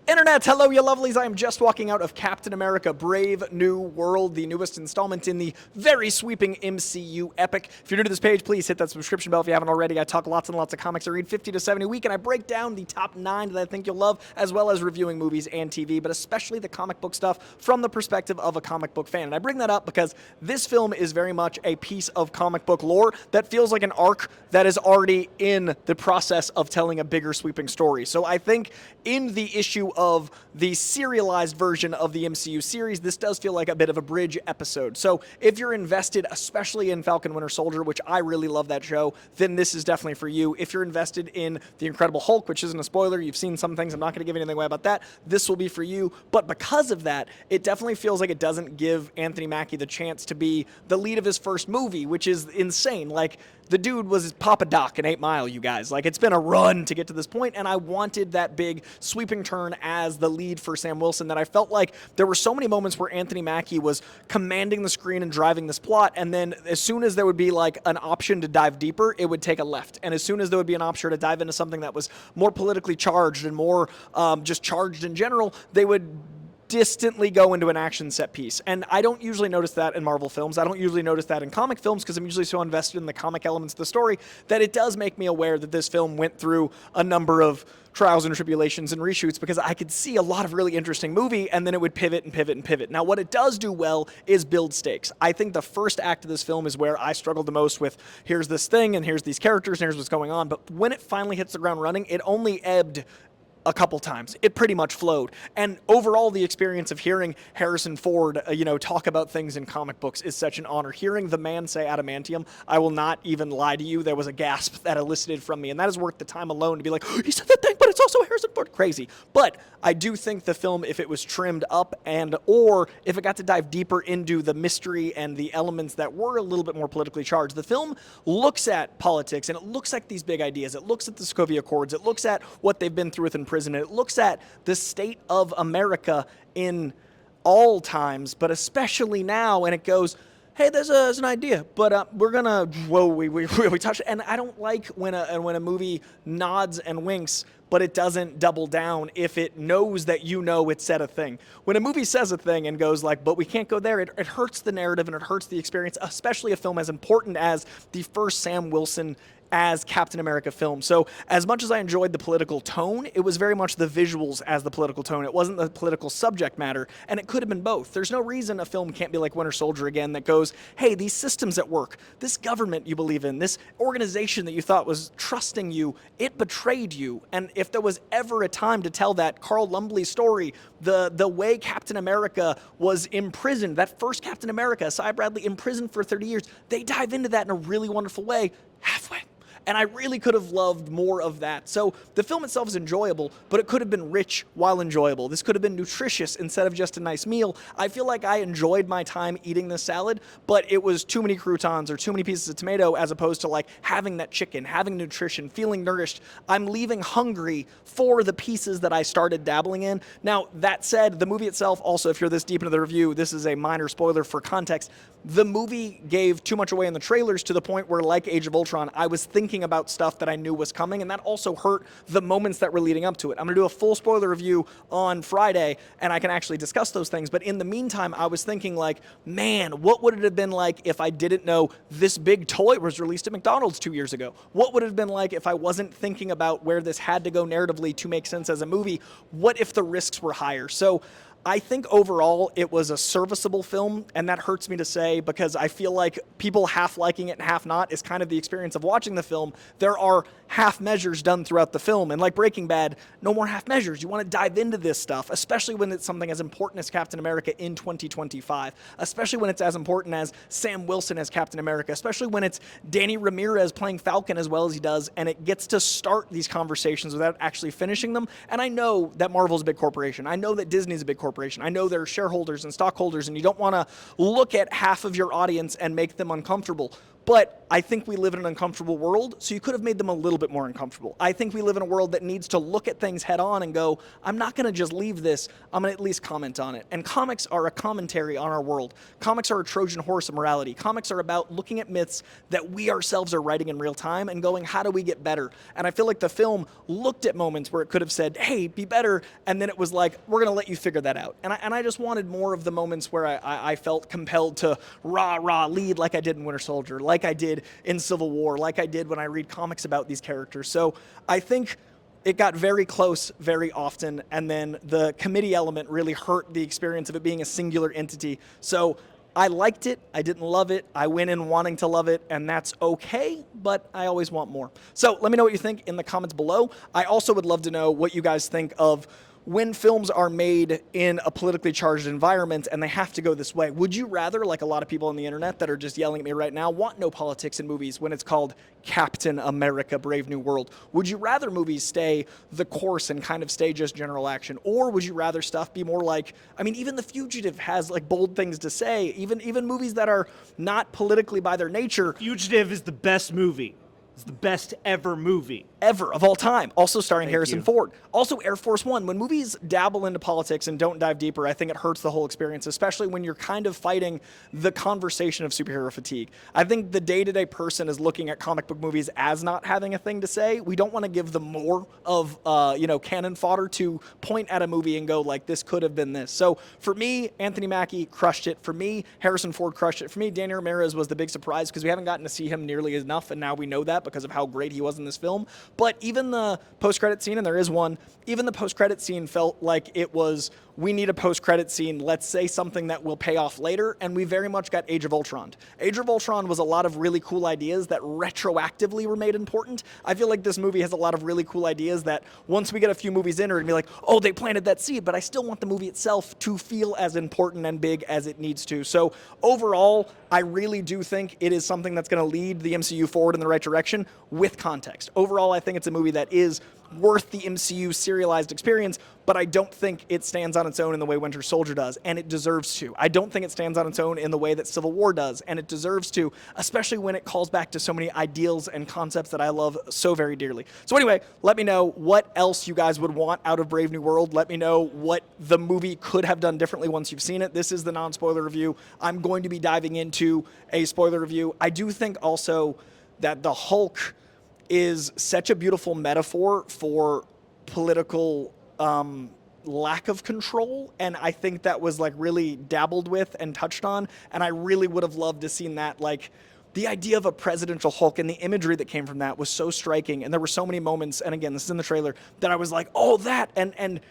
Internet, hello you lovelies, I am just walking out of Captain America Brave New World, the newest installment in the very sweeping MCU epic. If you're new to this page, please hit that subscription bell if you haven't already. I talk lots and lots of comics. I read 50 to 70 a week, and I break down the top 9 that I think you'll love, as well as reviewing movies and TV, but especially the comic book stuff from the perspective of a comic book fan. And I bring that up because this film is very much a piece of comic book lore that feels like an arc that is already in the process of telling a bigger sweeping story. So I think in the issue of the serialized version of the MCU series, this does feel like a bit of a bridge episode. So if you're invested, especially in Falcon Winter Soldier, which I really love that show, then this is definitely for you. If you're invested in The Incredible Hulk, which isn't a spoiler, you've seen some things, I'm not going to give anything away about that, this will be for you. But because of that, it definitely feels like it doesn't give Anthony Mackie the chance to be the lead of his first movie, which is insane. Like, the dude was Papa Doc in 8 Mile, you guys. Like, it's been a run to get to this point, and I wanted that big sweeping turn as the lead for Sam Wilson that I felt like there were so many moments where Anthony Mackie was commanding the screen and driving this plot, and then as soon as there would be like an option to dive deeper, it would take a left. And as soon as there would be an option to dive into something that was more politically charged and more just charged in general, they would distantly go into an action set piece. And I don't usually notice that in Marvel films. I don't usually notice that in comic films because I'm usually so invested in the comic elements of the story that it does make me aware that this film went through a number of trials and tribulations and reshoots because I could see a lot of really interesting movie and then it would pivot and pivot and pivot. Now, what it does do well is build stakes. I think the first act of this film is where I struggled the most with here's this thing and here's these characters and here's what's going on. But when it finally hits the ground running, it only ebbed a couple times. It pretty much flowed. And overall, the experience of hearing Harrison Ford, talk about things in comic books is such an honor. Hearing the man say adamantium, I will not even lie to you, there was a gasp that elicited from me, and that is worth the time alone to be like, oh, he said that thing, but it's also Harrison Ford. Crazy. But I do think the film, if it was trimmed up or if it got to dive deeper into the mystery and the elements that were a little bit more politically charged, the film looks at politics and it looks at these big ideas. It looks at the Sokovia Accords. It looks at what they've been through within prison. It looks at the state of America in all times, but especially now, and it goes, hey, there's an idea, but we're gonna, we touch it. And I don't like when a movie nods and winks, but it doesn't double down if it knows that it said a thing. When a movie says a thing and goes like, but we can't go there, it hurts the narrative and it hurts the experience, especially a film as important as the first Sam Wilson as Captain America film. So as much as I enjoyed the political tone, it was very much the visuals as the political tone. It wasn't the political subject matter, and it could have been both. There's no reason a film can't be like Winter Soldier again that goes, hey, these systems at work, this government you believe in, this organization that you thought was trusting you, it betrayed you. And if there was ever a time to tell that Carl Lumbly's story, the way Captain America was imprisoned, that first Captain America, Cy Bradley, imprisoned for 30 years, they dive into that in a really wonderful way, halfway. And I really could have loved more of that. So the film itself is enjoyable, but it could have been rich while enjoyable. This could have been nutritious instead of just a nice meal. I feel like I enjoyed my time eating this salad, but it was too many croutons or too many pieces of tomato as opposed to like having that chicken, having nutrition, feeling nourished. I'm leaving hungry for the pieces that I started dabbling in. Now, that said, the movie itself also, if you're this deep into the review, this is a minor spoiler for context. The movie gave too much away in the trailers to the point where, like Age of Ultron, I was thinking about stuff that I knew was coming, and that also hurt the moments that were leading up to it. I'm going to do a full spoiler review on Friday, and I can actually discuss those things, but in the meantime, I was thinking like, man, what would it have been like if I didn't know this big toy was released at McDonald's 2 years ago? What would it have been like if I wasn't thinking about where this had to go narratively to make sense as a movie? What if the risks were higher? So I think overall it was a serviceable film, and that hurts me to say because I feel like people half liking it and half not is kind of the experience of watching the film. There are half measures done throughout the film, and like Breaking Bad, no more half measures. You want to dive into this stuff, especially when it's something as important as Captain America in 2025, especially when it's as important as Sam Wilson as Captain America, especially when it's Danny Ramirez playing Falcon as well as he does, and it gets to start these conversations without actually finishing them. And I know that Marvel's a big corporation. I know that Disney's a big corporation. I know there are shareholders and stockholders, and you don't want to look at half of your audience and make them uncomfortable. But I think we live in an uncomfortable world, so you could have made them a little bit more uncomfortable. I think we live in a world that needs to look at things head on and go, I'm not going to just leave this, I'm going to at least comment on it. And comics are a commentary on our world. Comics are a Trojan horse of morality. Comics are about looking at myths that we ourselves are writing in real time and going, how do we get better? And I feel like the film looked at moments where it could have said, hey, be better, and then it was like, we're going to let you figure that out. And I just wanted more of the moments where I felt compelled to lead like I did in Winter Soldier, like I did in Civil War, like I did when I read comics about these characters. So I think it got very close very often, and then the committee element really hurt the experience of it being a singular entity. So I liked it, I didn't love it, I went in wanting to love it, and that's okay, but I always want more. So let me know what you think in the comments below. I also would love to know what you guys think of when films are made in a politically charged environment and they have to go this way. Would you rather, like a lot of people on the internet that are just yelling at me right now, want no politics in movies when it's called Captain America Brave New World? Would you rather movies stay the course and kind of stay just general action? Or would you rather stuff be more like, I mean, even The Fugitive has like bold things to say, even movies that are not politically by their nature. Fugitive is the best movie. It's the best ever movie. Ever, of all time. Also starring Harrison you. Ford. Also Air Force One. When movies dabble into politics and don't dive deeper, I think it hurts the whole experience, especially when you're kind of fighting the conversation of superhero fatigue. I think the day-to-day person is looking at comic book movies as not having a thing to say. We don't want to give them more of, cannon fodder to point at a movie and go like, this could have been this. So for me, Anthony Mackie crushed it. For me, Harrison Ford crushed it. For me, Daniel Ramirez was the big surprise because we haven't gotten to see him nearly enough, and now we know that because of how great he was in this film. But even the post-credit scene, and there is one, even the post-credit scene felt like it was, we need a post-credit scene, let's say something that will pay off later, and we very much got Age of Ultron. Age of Ultron was a lot of really cool ideas that retroactively were made important. I feel like this movie has a lot of really cool ideas that once we get a few movies in, are gonna be like, oh, they planted that seed, but I still want the movie itself to feel as important and big as it needs to. So overall, I really do think it is something that's gonna lead the MCU forward in the right direction with context. Overall, I think it's a movie that is worth the MCU serialized experience, but I don't think it stands on its own in the way Winter Soldier does, and it deserves to. I don't think it stands on its own in the way that Civil War does, and it deserves to, especially when it calls back to so many ideals and concepts that I love so very dearly. So anyway, let me know what else you guys would want out of Brave New World. Let me know what the movie could have done differently once you've seen it. This is the non-spoiler review. I'm going to be diving into a spoiler review. I do think also that the Hulk is such a beautiful metaphor for political lack of control, and I think that was like really dabbled with and touched on, and I really would have loved to seen that. Like the idea of a presidential Hulk and the imagery that came from that was so striking, and there were so many moments, and again, this is in the trailer, that I was like, oh, that, and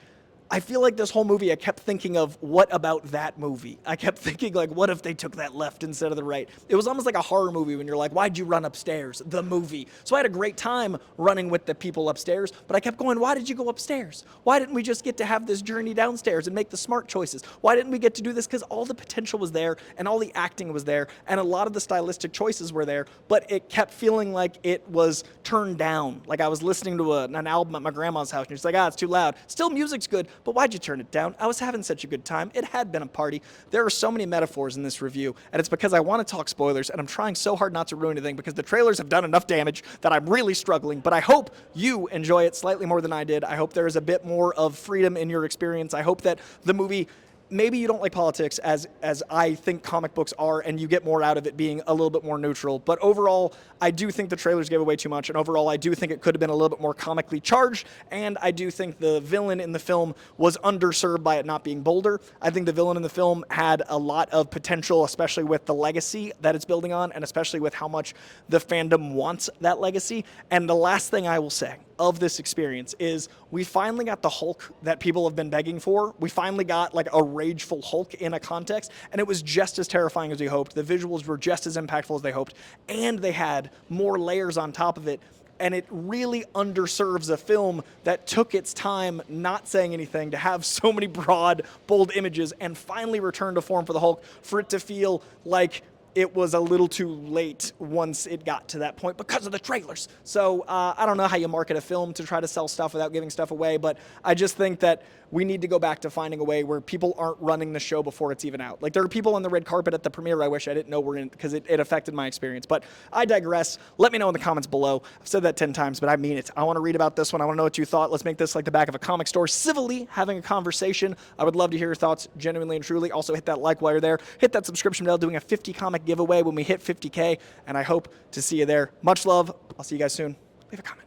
I feel like this whole movie, I kept thinking of, what about that movie? I kept thinking, like, what if they took that left instead of the right? It was almost like a horror movie when you're like, why'd you run upstairs? The movie. So I had a great time running with the people upstairs, but I kept going, why did you go upstairs? Why didn't we just get to have this journey downstairs and make the smart choices? Why didn't we get to do this? Because all the potential was there, and all the acting was there, and a lot of the stylistic choices were there, but it kept feeling like it was turned down. Like I was listening to an album at my grandma's house, and she's like, it's too loud. Still, music's good, but why'd you turn it down? I was having such a good time. It had been a party. There are so many metaphors in this review, and it's because I want to talk spoilers, and I'm trying so hard not to ruin anything because the trailers have done enough damage that I'm really struggling, but I hope you enjoy it slightly more than I did. I hope there is a bit more of freedom in your experience. I hope that the movie, maybe you don't like politics as I think comic books are, and you get more out of it being a little bit more neutral. But overall, I do think the trailers gave away too much, and overall, I do think it could have been a little bit more comically charged, and I do think the villain in the film was underserved by it not being bolder. I think the villain in the film had a lot of potential, especially with the legacy that it's building on, and especially with how much the fandom wants that legacy. And the last thing I will say of this experience is we finally got the Hulk that people have been begging for. We finally got like a rageful Hulk in a context, and it was just as terrifying as we hoped. The visuals were just as impactful as they hoped, and they had more layers on top of it, and it really underserves a film that took its time not saying anything to have so many broad, bold images and finally return to form for the Hulk, for it to feel like it was a little too late once it got to that point because of the trailers. So I don't know how you market a film to try to sell stuff without giving stuff away, but I just think that we need to go back to finding a way where people aren't running the show before it's even out. Like, there are people on the red carpet at the premiere I wish I didn't know were in, because it affected my experience. But I digress. Let me know in the comments below. I've said that 10 times, but I mean it. I want to read about this one. I want to know what you thought. Let's make this like the back of a comic store, civilly having a conversation. I would love to hear your thoughts, genuinely and truly. Also, hit that like while you're there. Hit that subscription bell, doing a 50 comic giveaway when we hit 50K, and I hope to see you there. Much love. I'll see you guys soon. Leave a comment.